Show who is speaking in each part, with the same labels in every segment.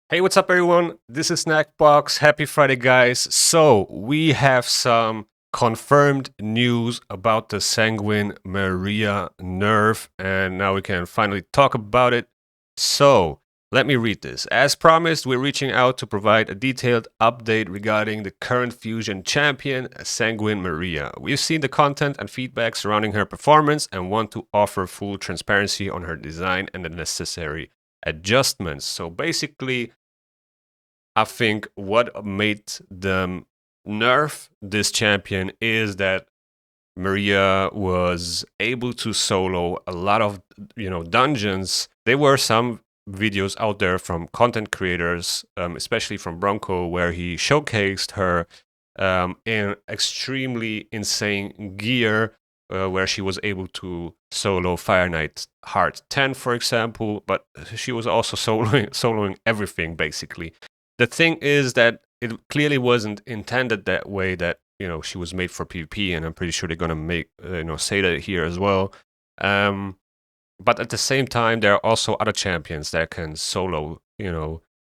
Speaker 1: Hey, what's up, everyone? This is Snackbox. Happy Friday, guys. So, we have some confirmed news about the Sanguine Maria nerf, and now we can finally talk about it. So, let me read this. As promised, we're reaching out to provide a detailed update regarding the current Fusion champion, Sanguine Maria. We've seen the content and feedback surrounding her performance and want to offer full transparency on her design and the necessary adjustments. So basically, I think what made them nerf this champion is that Maria was able to solo a lot of dungeons. There were some videos out there from content creators, especially from Bronco, where he showcased her in extremely insane gear, where she was able to solo Fire Knight Heart 10, for example, but she was also soloing everything basically. The thing is that it clearly wasn't intended that way, that she was made for PvP, and I'm pretty sure they're gonna make say that here as well. But at the same time, there are also other champions that can solo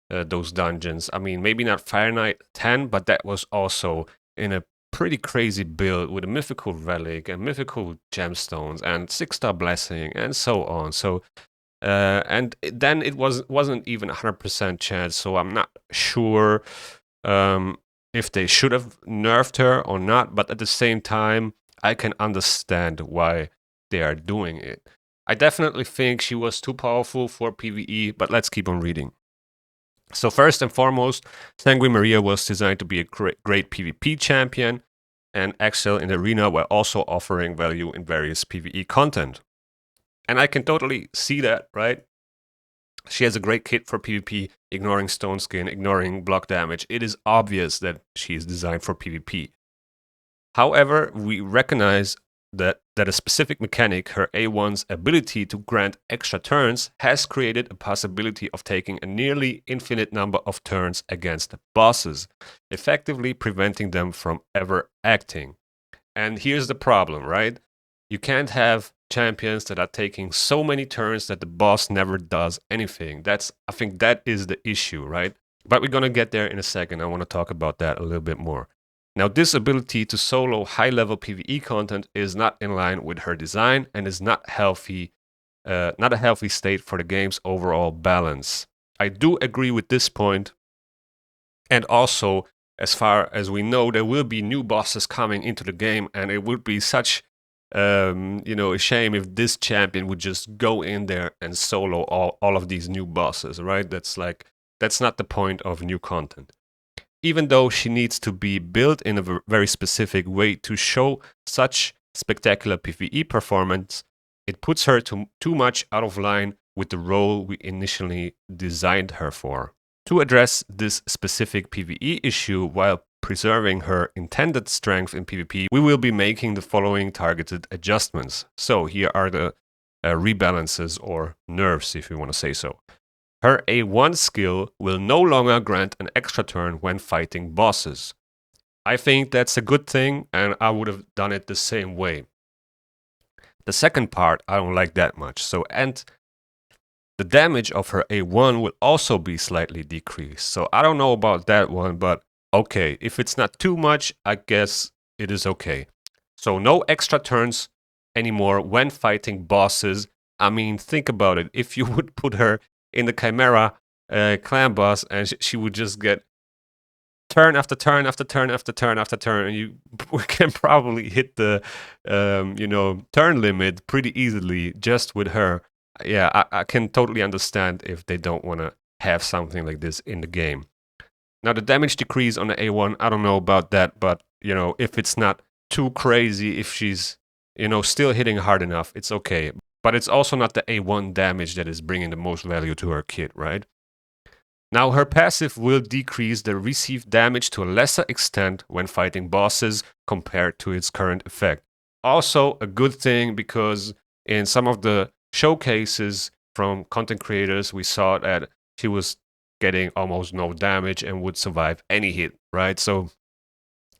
Speaker 1: those dungeons. I mean, maybe not Fire Knight 10, but that was also in a pretty crazy build with a mythical relic and mythical gemstones and 6-star blessing and so on. So then it wasn't even 100% chance, so I'm not sure if they should have nerfed her or not, but at the same time, I can understand why they are doing it. I definitely think she was too powerful for PvE, but let's keep on reading. So first and foremost, Sanguine Maria was designed to be a great PvP champion and excel in the arena while also offering value in various PvE content. And I can totally see that, right? She has a great kit for PvP, ignoring stone skin, ignoring block damage. It is obvious that she is designed for PvP. However, we recognize that a specific mechanic, her A1's ability to grant extra turns, has created a possibility of taking a nearly infinite number of turns against bosses, effectively preventing them from ever acting. And here's the problem, right? You can't have champions that are taking so many turns that the boss never does anything. I think that is the issue, right? But we're gonna get there in a second. I want to talk about that a little bit more. Now, this ability to solo high-level PvE content is not in line with her design and is not not a healthy state for the game's overall balance. I do agree with this point, and also, as far as we know, there will be new bosses coming into the game, and it would be such a shame if this champion would just go in there and solo all of these new bosses, right? That's not the point of new content. Even though she needs to be built in a very specific way to show such spectacular PvE performance, it puts her too much out of line with the role we initially designed her for. To address this specific PvE issue while preserving her intended strength in PvP, we will be making the following targeted adjustments. So here are the rebalances or nerfs, if you want to say so. Her A1 skill will no longer grant an extra turn when fighting bosses. I think that's a good thing, and I would have done it the same way. The second part, I don't like that much. And the damage of her A1 will also be slightly decreased. So I don't know about that one, but okay, if it's not too much, I guess it is okay. So no extra turns anymore when fighting bosses. I mean, think about it. If you would put her in the Chimera clan boss and she would just get turn after turn after turn after turn after turn, and you can probably hit the turn limit pretty easily just with her. Yeah, I can totally understand if they don't want to have something like this in the game. Now, the damage decrease on the A1, I don't know about that, but if it's not too crazy, if she's still hitting hard enough, it's okay. But it's also not the A1 damage that is bringing the most value to her kit, right? Now, her passive will decrease the received damage to a lesser extent when fighting bosses compared to its current effect. Also, a good thing, because in some of the showcases from content creators, we saw that she was getting almost no damage and would survive any hit, right? So,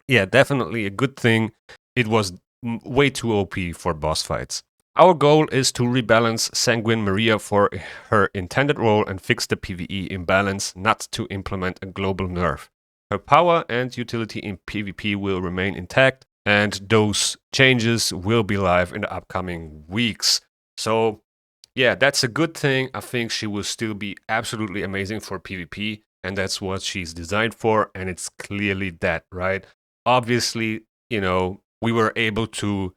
Speaker 1: yeah, definitely a good thing. It was way too OP for boss fights. Our goal is to rebalance Sanguine Maria for her intended role and fix the PvE imbalance, not to implement a global nerf. Her power and utility in PvP will remain intact, and those changes will be live in the upcoming weeks. So yeah, that's a good thing. I think she will still be absolutely amazing for PvP, and that's what she's designed for, and it's clearly that, right? Obviously, we were able to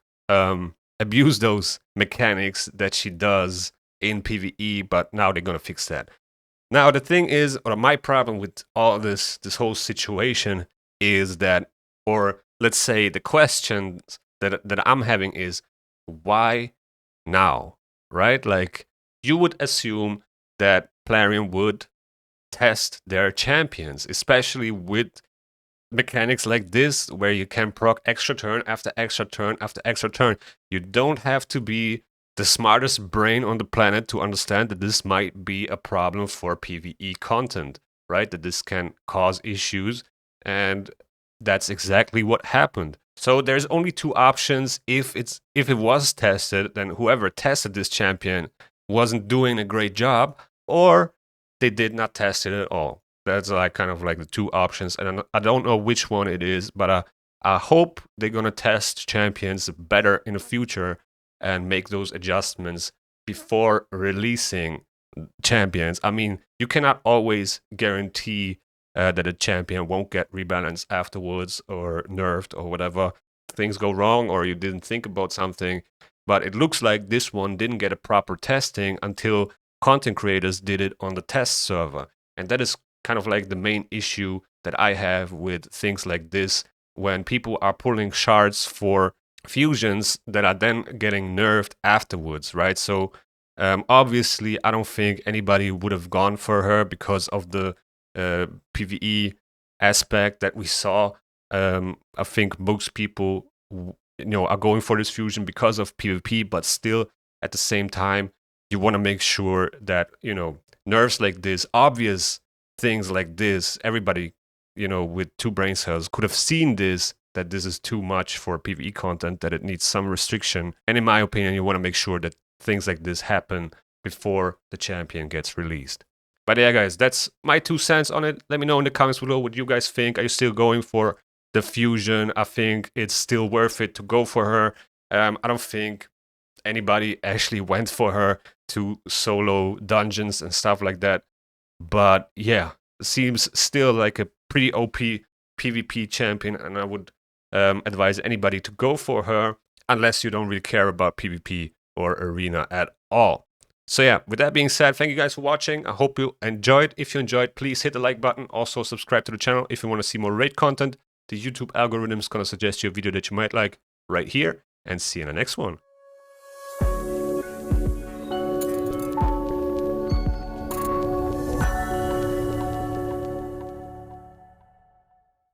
Speaker 1: abuse those mechanics that she does in PvE, but now they're gonna fix that. Now the thing is, or my problem with all this whole situation is that, or let's say the questions that I'm having is, why now? Right? Like, you would assume that Plarium would test their champions, especially with mechanics like this, where you can proc extra turn after extra turn after extra turn. You don't have to be the smartest brain on the planet to understand that this might be a problem for PvE content, right? That this can cause issues, and that's exactly what happened. So there's only two options. If it was tested, then whoever tested this champion wasn't doing a great job, or they did not test it at all. That's like kind of like the two options, and I don't know which one it is, but I hope they're gonna test champions better in the future and make those adjustments before releasing champions. I mean, you cannot always guarantee that a champion won't get rebalanced afterwards or nerfed or whatever. Things go wrong or you didn't think about something. But it looks like this one didn't get a proper testing until content creators did it on the test server. And that is kind of like the main issue that I have with things like this, when people are pulling shards for fusions that are then getting nerfed afterwards, right? So obviously, I don't think anybody would have gone for her because of the PvE aspect that we saw. I think most people, are going for this fusion because of PvP, but still, at the same time, you want to make sure that nerfs like this, obvious things like this, everybody, with two brain cells could have seen this. That this is too much for PvE content, that it needs some restriction. And in my opinion, you want to make sure that things like this happen before the champion gets released. But yeah, guys, that's my 2 cents on it. Let me know in the comments below what you guys think. Are you still going for the fusion? I think it's still worth it to go for her. I don't think anybody actually went for her to solo dungeons and stuff like that. But yeah, it seems still like a pretty OP PvP champion, and I would advise anybody to go for her unless you don't really care about PvP or arena at all. So yeah, with that being said, thank you guys for watching. I hope you enjoyed. If you enjoyed, please hit the like button. Also subscribe to the channel if you want to see more raid content. The YouTube algorithm is going to suggest you a video that you might like right here, and see you in the next one.